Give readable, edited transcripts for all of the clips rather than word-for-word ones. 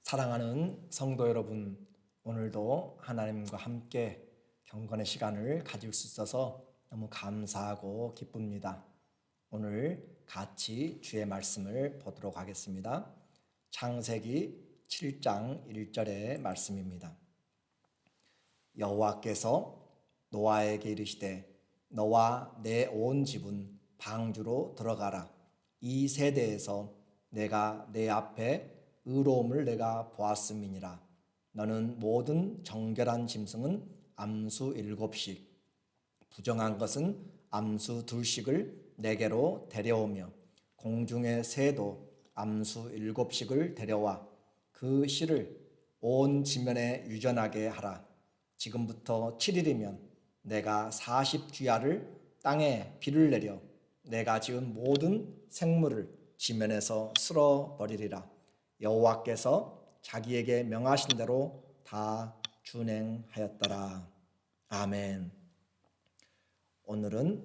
사랑하는 성도 여러분, 오늘도 하나님과 함께 경건의 시간을 가질 수 있어서 너무 감사하고 기쁩니다. 오늘 같이 주의 말씀을 보도록 하겠습니다. 창세기 7장 1절의 말씀입니다. 여호와께서 노아에게 이르시되 너와 내 온 집은 방주로 들어가라. 이 세대에서 내가 내 앞에 의로움을 내가 보았음이니라. 너는 모든 정결한 짐승은 암수 7씩, 부정한 것은 암수 2씩을 내게로 데려오며 공중의 새도 암수 7씩을 데려와 그 씨를 온 지면에 유전하게 하라. 지금부터 7일이면 내가 40주야를 땅에 비를 내려 내가 지은 모든 생물을 지면에서 쓸어버리리라. 여호와께서 자기에게 명하신 대로 다 준행하였더라. 아멘. 오늘은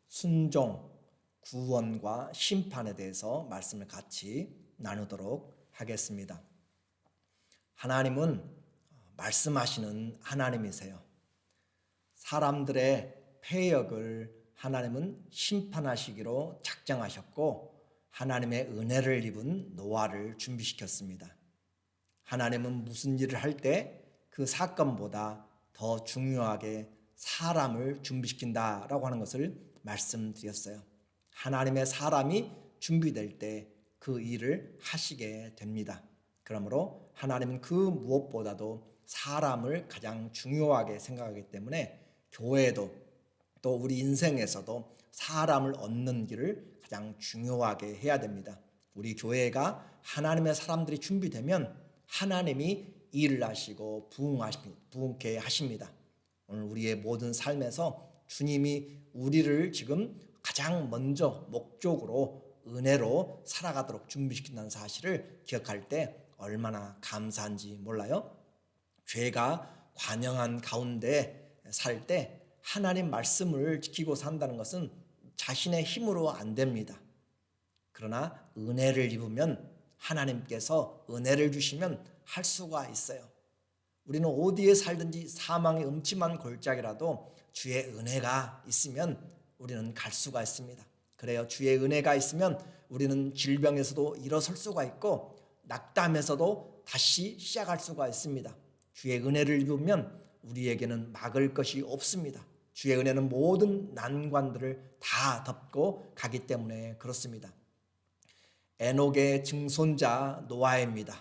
순종, 구원과 심판에 대해서 말씀을 같이 나누도록 하겠습니다. 하나님은 말씀하시는 하나님이세요. 사람들의 패역을 하나님은 심판하시기로 작정하셨고 하나님의 은혜를 입은 노아를 준비시켰습니다. 하나님은 무슨 일을 할 때 그 사건보다 더 중요하게 사람을 준비시킨다라고 하는 것을 말씀드렸어요. 하나님의 사람이 준비될 때 그 일을 하시게 됩니다. 그러므로 하나님은 그 무엇보다도 사람을 가장 중요하게 생각하기 때문에 교회도 또 우리 인생에서도 사람을 얻는 길을 가장 중요하게 해야 됩니다. 우리 교회가 하나님의 사람들이 준비되면 하나님이 일을 하시고 부흥케 하십니다. 오늘 우리의 모든 삶에서 주님이 우리를 지금 가장 먼저 목적으로 은혜로 살아가도록 준비시킨다는 사실을 기억할 때 얼마나 감사한지 몰라요? 죄가 관영한 가운데 살 때 하나님 말씀을 지키고 산다는 것은 자신의 힘으로 안 됩니다. 그러나 은혜를 입으면 하나님께서 은혜를 주시면 할 수가 있어요. 우리는 어디에 살든지 사망의 음침한 골짜기라도 주의 은혜가 있으면 우리는 갈 수가 있습니다. 그래요. 주의 은혜가 있으면 우리는 질병에서도 일어설 수가 있고 낙담에서도 다시 시작할 수가 있습니다. 주의 은혜를 입으면 우리에게는 막을 것이 없습니다. 주의 은혜는 모든 난관들을 다 덮고 가기 때문에 그렇습니다. 에녹의 증손자 노아입니다.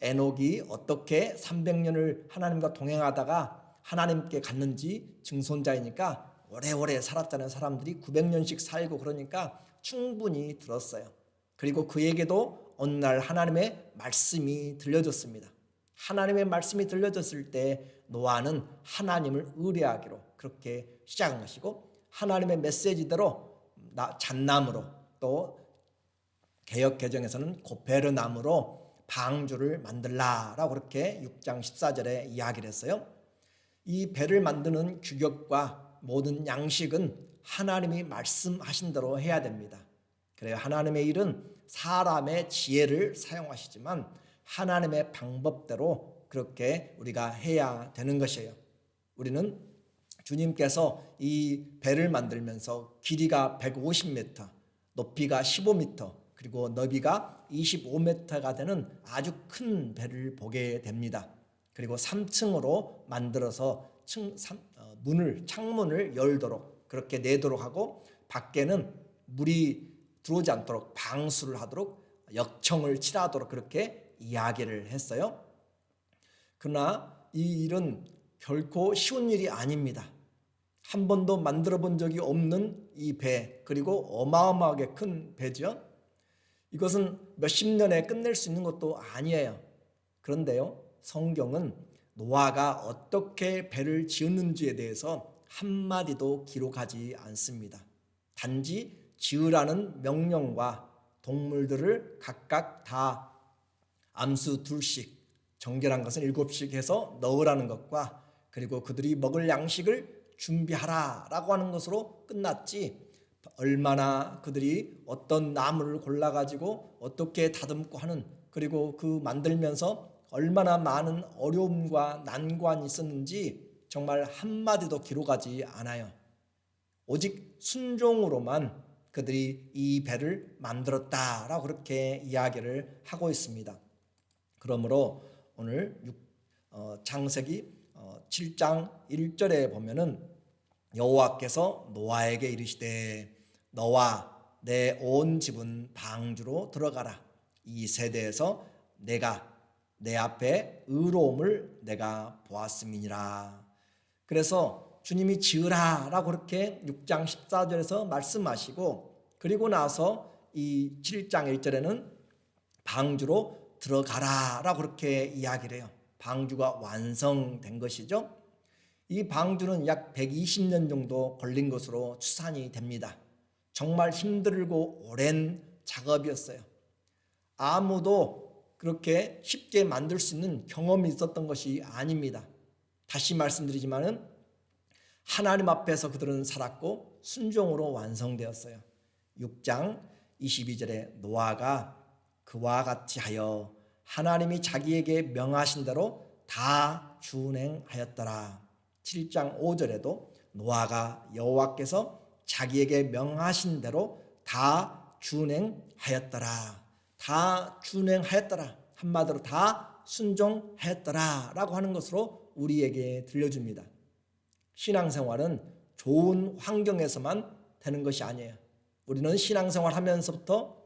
에녹이 어떻게 300년을 하나님과 동행하다가 하나님께 갔는지 증손자이니까 오래오래 살았다는 사람들이 900년씩 살고 그러니까 충분히 들었어요. 그리고 그에게도 어느 날 하나님의 말씀이 들려졌습니다. 하나님의 말씀이 들려졌을 때 노아는 하나님을 의뢰하기로 그렇게 시작한 것이고 하나님의 메시지대로 잣나무로 또 개역 개정에서는 고페르나무로 방주를 만들라라고 그렇게 6장 14절에 이야기를 했어요. 이 배를 만드는 규격과 모든 양식은 하나님이 말씀하신 대로 해야 됩니다. 그래요. 하나님의 일은 사람의 지혜를 사용하시지만 하나님의 방법대로 그렇게 우리가 해야 되는 것이에요. 우리는 주님께서 이 배를 만들면서 길이가 150m, 높이가 15m, 그리고 너비가 25m가 되는 아주 큰 배를 보게 됩니다. 그리고 3층으로 만들어서 창문을 열도록 그렇게 내도록 하고 밖에는 물이 들어오지 않도록 방수를 하도록 역청을 칠하도록 그렇게 이야기를 했어요. 그러나 이 일은 결코 쉬운 일이 아닙니다. 한 번도 만들어 본 적이 없는 이 배, 그리고 어마어마하게 큰 배죠. 이것은 몇십 년에 끝낼 수 있는 것도 아니에요. 그런데요, 성경은 노아가 어떻게 배를 지었는지에 대해서 한마디도 기록하지 않습니다. 단지 지으라는 명령과 동물들을 각각 다 암수 2씩, 정결한 것은 7씩 해서 넣으라는 것과 그리고 그들이 먹을 양식을 준비하라라고 하는 것으로 끝났지, 얼마나 그들이 어떤 나무를 골라가지고 어떻게 다듬고 하는 그리고 그 만들면서 얼마나 많은 어려움과 난관이 있었는지 정말 한마디도 기록하지 않아요. 오직 순종으로만 그들이 이 배를 만들었다라고 그렇게 이야기를 하고 있습니다. 그러므로 오늘 창세기 7장 1절에 보면은 여호와께서 노아에게 이르시되 너와 내 온 집은 방주로 들어가라. 이 세대에서 내가 내 앞에 의로움을 내가 보았음이니라. 그래서 주님이 지으라 라고 그렇게 6장 14절에서 말씀하시고, 그리고 나서 이 7장 1절에는 방주로 들어가라 라고 그렇게 이야기를 해요. 방주가 완성된 것이죠. 이 방주는 약 120년 정도 걸린 것으로 추산이 됩니다. 정말 힘들고 오랜 작업이었어요. 아무도 그렇게 쉽게 만들 수 있는 경험이 있었던 것이 아닙니다. 다시 말씀드리지만은 하나님 앞에서 그들은 살았고 순종으로 완성되었어요. 6장 22절에 노아가 그와 같이 하여 하나님이 자기에게 명하신 대로 다 준행하였더라. 7장 5절에도 노아가 여호와께서 자기에게 명하신 대로 다 준행하였더라. 다 준행하였더라. 한마디로 다 순종하였더라 라고 하는 것으로 우리에게 들려줍니다. 신앙생활은 좋은 환경에서만 되는 것이 아니에요. 우리는 신앙생활 하면서부터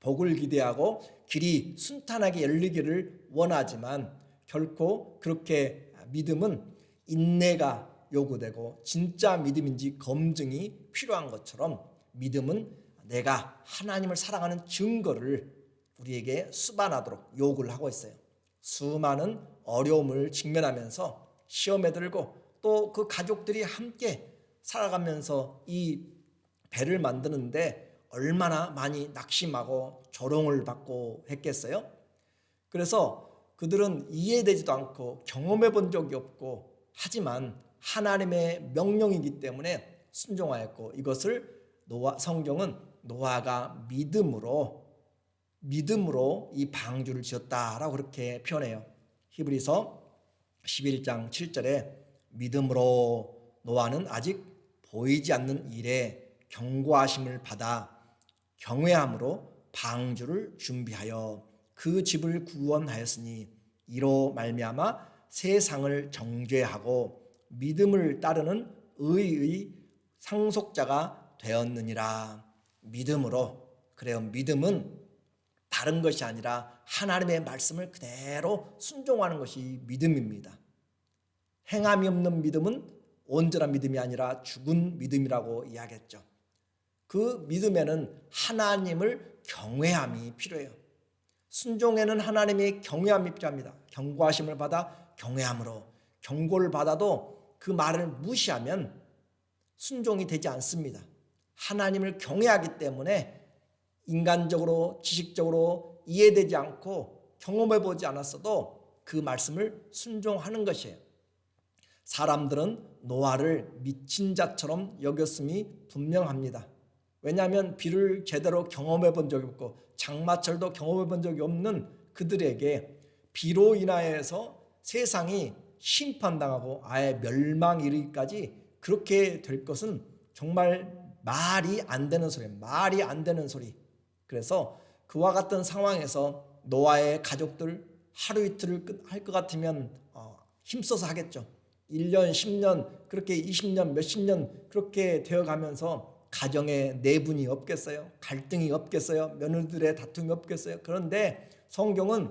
복을 기대하고 길이 순탄하게 열리기를 원하지만 결코 그렇게 믿음은 인내가 요구되고 진짜 믿음인지 검증이 필요한 것처럼 믿음은 내가 하나님을 사랑하는 증거를 우리에게 수반하도록 요구를 하고 있어요. 수많은 어려움을 직면하면서 시험에 들고 또 그 가족들이 함께 살아가면서 이 배를 만드는데 얼마나 많이 낙심하고 조롱을 받고 했겠어요? 그래서 그들은 이해되지도 않고 경험해 본 적이 없고 하지만 하나님의 명령이기 때문에 순종하였고, 이것을 성경은 노아가 믿음으로 이 방주를 지었다라고 그렇게 표현해요. 히브리서 11장 7절에 믿음으로 노아는 아직 보이지 않는 일에 경고하심을 받아 경외함으로 방주를 준비하여 그 집을 구원하였으니 이로 말미암아 세상을 정죄하고 믿음을 따르는 의의 상속자가 되었느니라. 믿음으로. 그래요. 믿음은 다른 것이 아니라 하나님의 말씀을 그대로 순종하는 것이 믿음입니다. 행함이 없는 믿음은 온전한 믿음이 아니라 죽은 믿음이라고 이야기했죠. 그 믿음에는 하나님을 경외함이 필요해요. 순종에는 하나님의 경외함이 필요합니다. 경고하심을 받아 경외함으로. 경고를 받아도 그 말을 무시하면 순종이 되지 않습니다. 하나님을 경외하기 때문에 인간적으로 지식적으로 이해되지 않고 경험해보지 않았어도 그 말씀을 순종하는 것이에요. 사람들은 노아를 미친 자처럼 여겼음이 분명합니다. 왜냐하면 비를 제대로 경험해 본 적이 없고 장마철도 경험해 본 적이 없는 그들에게 비로 인하여서 세상이 심판당하고 아예 멸망 이르기까지 그렇게 될 것은 정말 말이 안 되는 소리예요. 말이 안 되는 소리. 그래서 그와 같은 상황에서 노아의 가족들 하루 이틀을 할 것 같으면 힘써서 하겠죠. 1년, 10년, 그렇게 20년, 몇십 년 그렇게 되어가면서 가정에 내분이 없겠어요? 갈등이 없겠어요? 며느리들의 다툼이 없겠어요? 그런데 성경은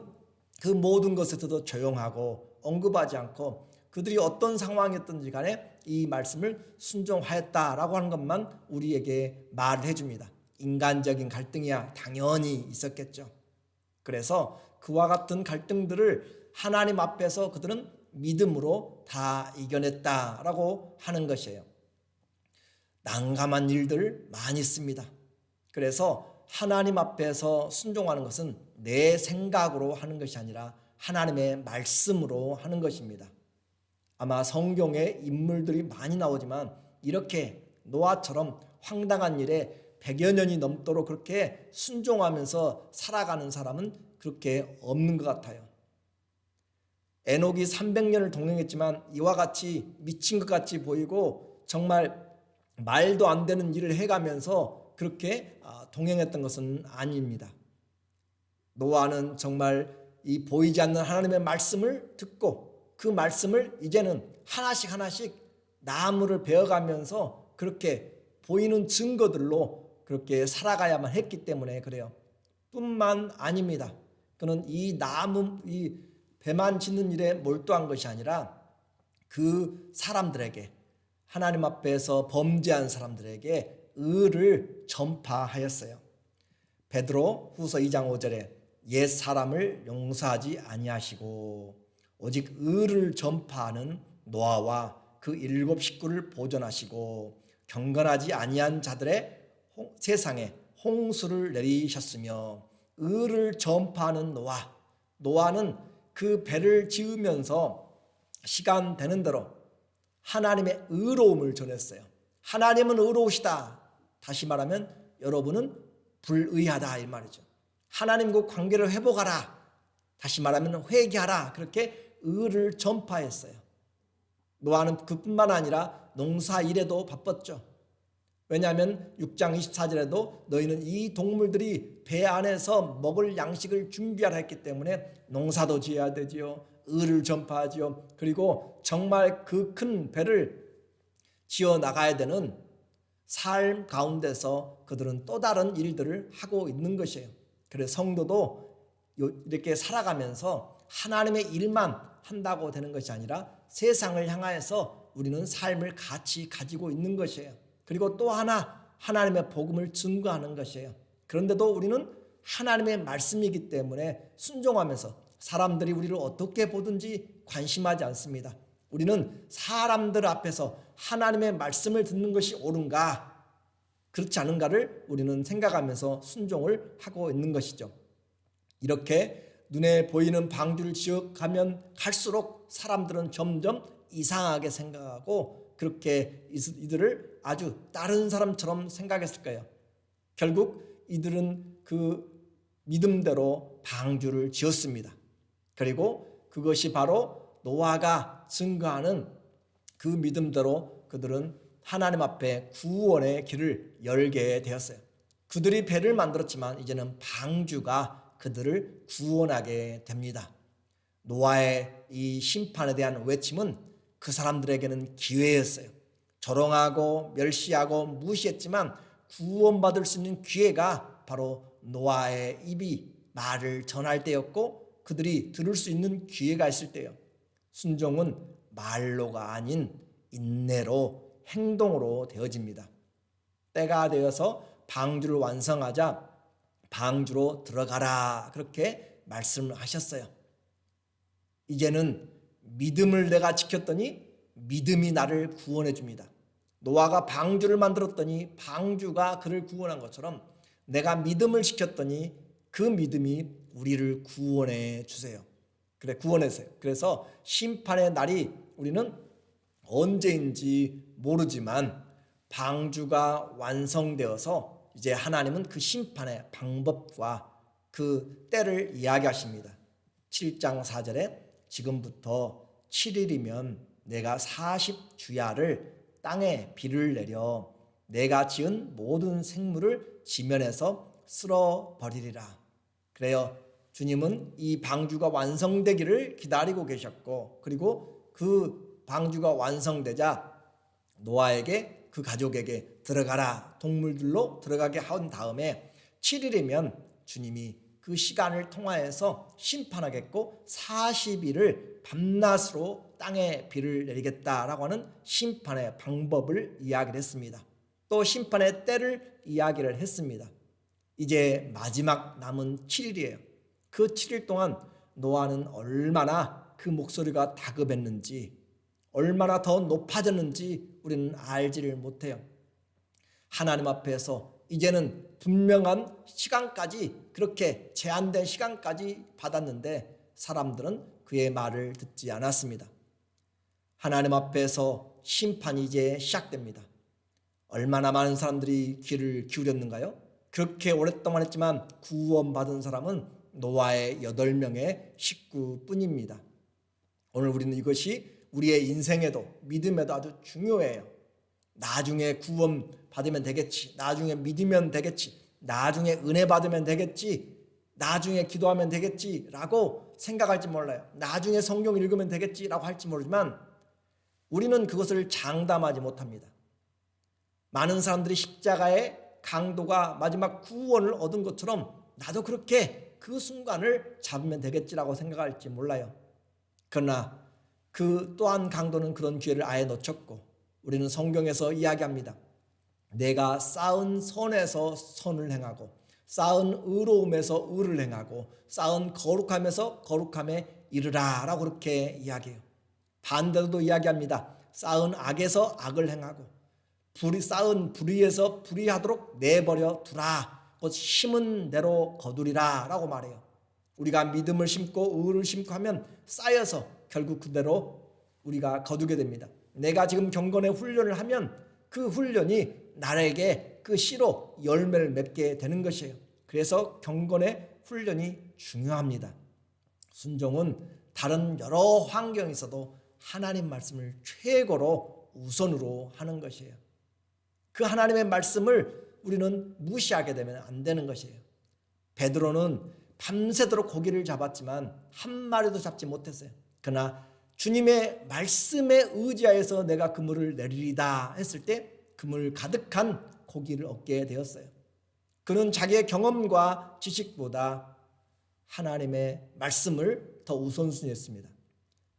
그 모든 것에서도 조용하고 언급하지 않고 그들이 어떤 상황이었든지 간에 이 말씀을 순종하였다라고 하는 것만 우리에게 말을 해줍니다. 인간적인 갈등이야 당연히 있었겠죠. 그래서 그와 같은 갈등들을 하나님 앞에서 그들은 믿음으로 다 이겨냈다라고 하는 것이에요. 난감한 일들 많이 있습니다. 그래서 하나님 앞에서 순종하는 것은 내 생각으로 하는 것이 아니라 하나님의 말씀으로 하는 것입니다. 아마 성경에 인물들이 많이 나오지만 이렇게 노아처럼 황당한 일에 100여 년이 넘도록 그렇게 순종하면서 살아가는 사람은 그렇게 없는 것 같아요. 에녹이 300년을 동행했지만 이와 같이 미친 것 같이 보이고 정말 말도 안 되는 일을 해가면서 그렇게 동행했던 것은 아닙니다. 노아는 정말 이 보이지 않는 하나님의 말씀을 듣고 그 말씀을 이제는 하나씩 하나씩 나무를 베어가면서 그렇게 보이는 증거들로 그렇게 살아가야만 했기 때문에 그래요. 뿐만 아닙니다. 그는 이 배만 짓는 일에 몰두한 것이 아니라 그 사람들에게, 하나님 앞에서 범죄한 사람들에게 의를 전파하였어요. 베드로 후서 2장 5절에 옛 사람을 용서하지 아니하시고 오직 의를 전파하는 노아와 그 7 식구를 보존하시고 경건하지 아니한 자들의 세상에 홍수를 내리셨으며, 의를 전파하는 노아는 그 배를 지으면서 시간 되는 대로 하나님의 의로움을 전했어요. 하나님은 의로우시다. 다시 말하면 여러분은 불의하다 이 말이죠. 하나님과 관계를 회복하라. 다시 말하면 회개하라. 그렇게 의를 전파했어요. 노아는 그뿐만 아니라 농사일에도 바빴죠. 왜냐하면 6장 24절에도 너희는 이 동물들이 배 안에서 먹을 양식을 준비하라 했기 때문에 농사도 지어야 되지요. 의를 전파하지요. 그리고 정말 그 큰 배를 지어 나가야 되는 삶 가운데서 그들은 또 다른 일들을 하고 있는 것이에요. 그래서 성도도 이렇게 살아가면서 하나님의 일만 한다고 되는 것이 아니라 세상을 향하여서 우리는 삶을 같이 가지고 있는 것이에요. 그리고 또 하나 하나님의 복음을 증거하는 것이에요. 그런데도 우리는 하나님의 말씀이기 때문에 순종하면서 사람들이 우리를 어떻게 보든지 관심하지 않습니다. 우리는 사람들 앞에서 하나님의 말씀을 듣는 것이 옳은가 그렇지 않은가를 우리는 생각하면서 순종을 하고 있는 것이죠. 이렇게 눈에 보이는 방주를 지어가면 갈수록 사람들은 점점 이상하게 생각하고 그렇게 이들을 아주 다른 사람처럼 생각했을 거예요. 결국 이들은 그 믿음대로 방주를 지었습니다. 그리고 그것이 바로 노아가 증거하는 그 믿음대로 그들은 하나님 앞에 구원의 길을 열게 되었어요. 그들이 배를 만들었지만 이제는 방주가 그들을 구원하게 됩니다. 노아의 이 심판에 대한 외침은 그 사람들에게는 기회였어요. 조롱하고 멸시하고 무시했지만 구원받을 수 있는 기회가 바로 노아의 입이 말을 전할 때였고 그들이 들을 수 있는 기회가 있을 때요. 순종은 말로가 아닌 인내로 행동으로 되어집니다. 때가 되어서 방주를 완성하자 방주로 들어가라 그렇게 말씀을 하셨어요. 이제는 믿음을 내가 지켰더니 믿음이 나를 구원해 줍니다. 노아가 방주를 만들었더니 방주가 그를 구원한 것처럼 내가 믿음을 지켰더니 그 믿음이 우리를 구원해 주세요. 구원해서요. 그래서 심판의 날이 우리는 언제인지 모르지만 방주가 완성되어서 이제 하나님은 그 심판의 방법과 그 때를 이야기하십니다. 7장 4절에 지금부터 7일이면 내가 40주야를 땅에 비를 내려 내가 지은 모든 생물을 지면에서 쓸어버리리라. 그래요. 주님은 이 방주가 완성되기를 기다리고 계셨고 그리고 그 방주가 완성되자 노아에게 그 가족에게 들어가라 동물들로 들어가게 한 다음에 7일이면 주님이 그 시간을 통하여서 심판하겠고 40일을 밤낮으로 땅에 비를 내리겠다라고 하는 심판의 방법을 이야기를 했습니다. 또 심판의 때를 이야기를 했습니다. 이제 마지막 남은 7일이에요. 그 7일 동안 노아는 얼마나 그 목소리가 다급했는지 얼마나 더 높아졌는지 우리는 알지를 못해요. 하나님 앞에서 이제는 분명한 시간까지 그렇게 제한된 시간까지 받았는데 사람들은 그의 말을 듣지 않았습니다. 하나님 앞에서 심판이 이제 시작됩니다. 얼마나 많은 사람들이 귀를 기울였는가요? 그렇게 오랫동안 했지만 구원받은 사람은 노아의 8명의 식구뿐입니다. 오늘 우리는 이것이 우리의 인생에도 믿음에도 아주 중요해요. 나중에 구원 받으면 되겠지, 나중에 믿으면 되겠지, 나중에 은혜 받으면 되겠지, 나중에 기도하면 되겠지라고 생각할지 몰라요. 나중에 성경 읽으면 되겠지라고 할지 모르지만 우리는 그것을 장담하지 못합니다. 많은 사람들이 십자가의 강도가 마지막 구원을 얻은 것처럼 나도 그렇게 그 순간을 잡으면 되겠지라고 생각할지 몰라요. 그러나 그 또한 강도는 그런 기회를 아예 놓쳤고, 우리는 성경에서 이야기합니다. 내가 쌓은 선에서 선을 행하고 쌓은 의로움에서 의를 행하고 쌓은 거룩함에서 거룩함에 이르라 라고 그렇게 이야기해요. 반대로도 이야기합니다. 쌓은 악에서 악을 행하고 쌓은 불의에서 불의하도록 내버려 두라. 곧 심은 대로 거두리라 라고 말해요. 우리가 믿음을 심고 의를 심고 하면 쌓여서 결국 그대로 우리가 거두게 됩니다. 내가 지금 경건의 훈련을 하면 그 훈련이 나에게 그 씨로 열매를 맺게 되는 것이에요. 그래서 경건의 훈련이 중요합니다. 순종은 다른 여러 환경에서도 하나님 말씀을 최고로 우선으로 하는 것이에요. 그 하나님의 말씀을 우리는 무시하게 되면 안 되는 것이에요. 베드로는 밤새도록 고기를 잡았지만 한 마리도 잡지 못했어요. 그러나 주님의 말씀에 의지하여서 내가 그물을 내리리다 했을 때 그물 가득한 고기를 얻게 되었어요. 그는 자기의 경험과 지식보다 하나님의 말씀을 더 우선순위했습니다.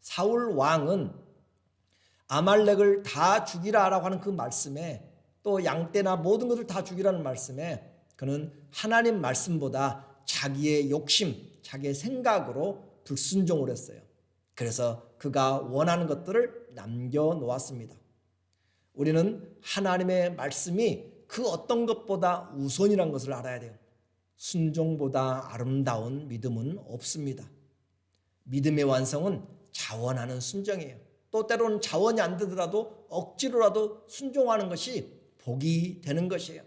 사울 왕은 아말렉을 다 죽이라라고 하는 그 말씀에, 또 양떼나 모든 것을 다 죽이라는 말씀에 그는 하나님 말씀보다 자기의 욕심, 자기의 생각으로 불순종을 했어요. 그래서 그가 원하는 것들을 남겨놓았습니다. 우리는 하나님의 말씀이 그 어떤 것보다 우선이라는 것을 알아야 돼요. 순종보다 아름다운 믿음은 없습니다. 믿음의 완성은 자원하는 순종이에요. 또 때로는 자원이 안 되더라도 억지로라도 순종하는 것이 복이 되는 것이에요.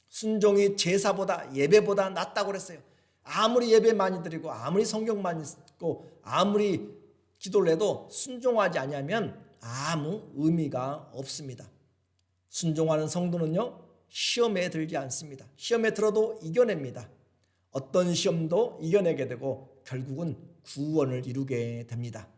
순종이 제사보다 예배보다 낫다고 그랬어요. 아무리 예배 많이 드리고 아무리 성경 많이 읽고 아무리 기도를 해도 순종하지 아니하면 아무 의미가 없습니다. 순종하는 성도는요, 시험에 들지 않습니다. 시험에 들어도 이겨냅니다. 어떤 시험도 이겨내게 되고 결국은 구원을 이루게 됩니다.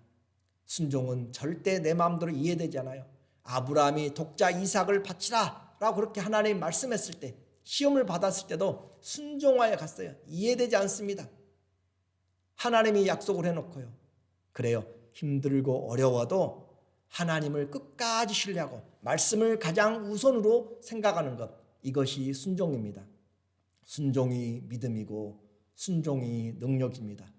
순종은 절대 내 마음대로 이해되지 않아요. 아브라함이 독자 이삭을 바치라 라고 그렇게 하나님이 말씀했을 때, 시험을 받았을 때도 순종하여 갔어요. 이해되지 않습니다. 하나님이 약속을 해놓고요. 그래요. 힘들고 어려워도 하나님을 끝까지 신뢰하고 말씀을 가장 우선으로 생각하는 것, 이것이 순종입니다. 순종이 믿음이고 순종이 능력입니다.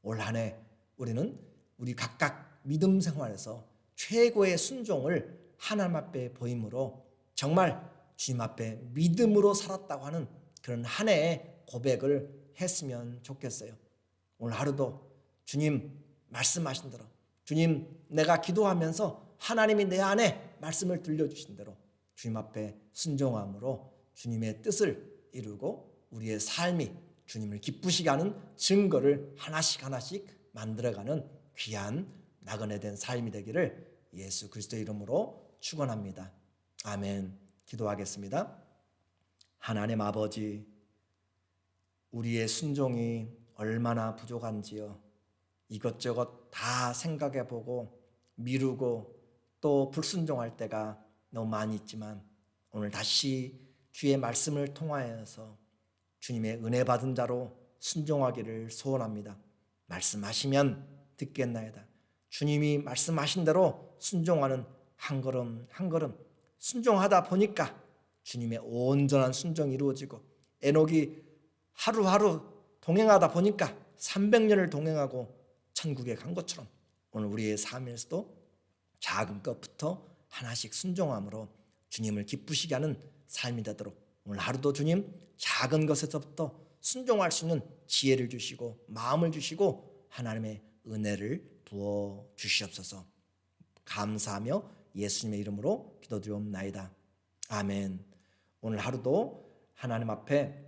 올 한 해 우리는 우리 각각 믿음 생활에서 최고의 순종을 하나님 앞에 보임으로 정말 주님 앞에 믿음으로 살았다고 하는 그런 한 해의 고백을 했으면 좋겠어요. 오늘 하루도 주님 말씀하신 대로, 주님 내가 기도하면서 하나님이 내 안에 말씀을 들려주신 대로 주님 앞에 순종함으로 주님의 뜻을 이루고 우리의 삶이 주님을 기쁘시게 하는 증거를 하나씩 만들어가는 귀한 나그네 된 삶이 되기를 예수 그리스도의 이름으로 축원합니다. 아멘. 기도하겠습니다. 하나님 아버지, 우리의 순종이 얼마나 부족한지요. 이것저것 다 생각해보고 미루고 또 불순종할 때가 너무 많이 있지만 오늘 다시 주의 말씀을 통하여서 주님의 은혜 받은 자로 순종하기를 소원합니다. 말씀하시면 듣겠나이다. 주님이 말씀하신 대로 순종하는 한 걸음 한 걸음 순종하다 보니까 주님의 온전한 순종이 이루어지고, 에녹이 하루하루 동행하다 보니까 300년을 동행하고 천국에 간 것처럼 오늘 우리의 삶에서도 작은 것부터 하나씩 순종함으로 주님을 기쁘시게 하는 삶이 되도록 오늘 하루도 주님 작은 것에서부터 순종할 수 있는 지혜를 주시고 마음을 주시고 하나님의 은혜를 부어 주시옵소서. 감사하며 예수님의 이름으로 기도드리옵나이다. 아멘. 오늘 하루도 하나님 앞에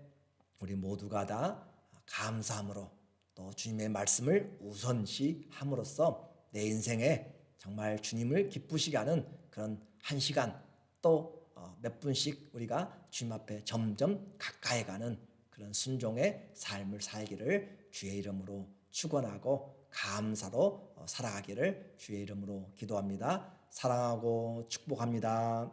우리 모두가 다 감사함으로 또 주님의 말씀을 우선시함으로써 내 인생에 정말 주님을 기쁘시게 하는 그런 한 시간 또 몇 분씩 우리가 주님 앞에 점점 가까이 가는 그런 순종의 삶을 살기를 주의 이름으로 축원하고 감사로 살아가기를 주의 이름으로 기도합니다. 사랑하고 축복합니다.